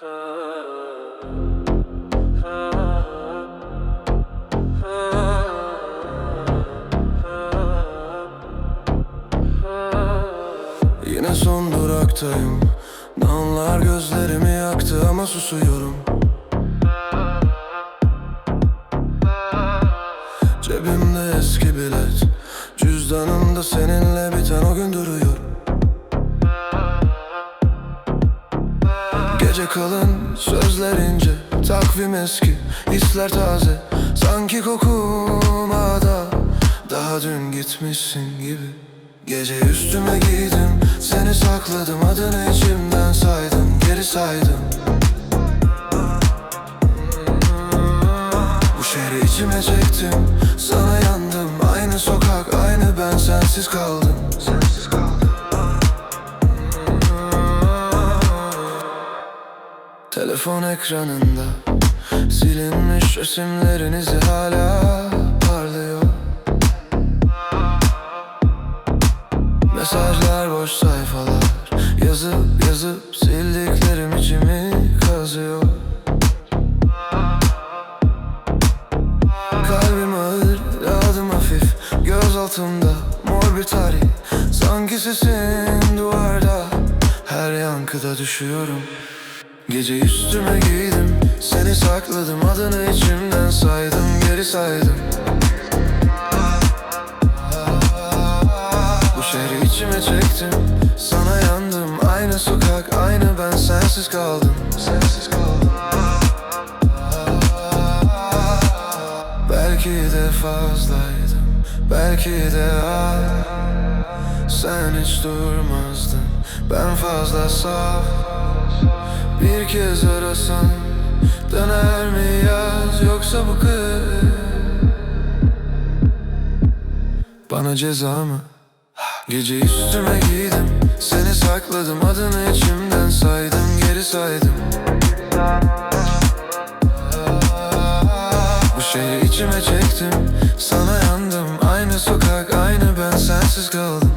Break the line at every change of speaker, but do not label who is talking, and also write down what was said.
Yine son duraktayım. Neonlar gözlerimi yaktı ama susuyorum. Cebimde eski bilet, cüzdanımda seninle biten o gün duruyor. Gece kalın, sözler ince, takvim eski, hisler taze. Sanki kokumada daha dün gitmişsin gibi. Gece üstüme giydim, seni sakladım, adını içimden saydım, geri saydım. Bu şehri içime çektim, sana yandım. Aynı sokak, aynı ben, sensiz kaldım. Telefon ekranında silinmiş resimlerin izi hala parlıyor. Mesajlar boş sayfalar, yazıp yazıp sildiklerim içimi kazıyor. Kalbim ağır, adım hafif, göz altımda mor bir tarih. Sanki sesin duvarda, her yankıda düşüyorum. Gece üstüme giydim, seni sakladım, adını içimden saydım, geri saydım. Bu şehri içime çektim, sana yandım. Aynı sokak, aynı ben, sensiz kaldım. Belki de fazlaydım, belki de sen hiç durmazdın, ben fazla saf. Bir kez arasan döner mi yaz, yoksa bu kız bana ceza mı? Gece üstüme giydim, seni sakladım, adını içimden saydım, geri saydım. Bu şehri içime çektim, sana yandım. Aynı sokak, aynı ben, sensiz kaldım.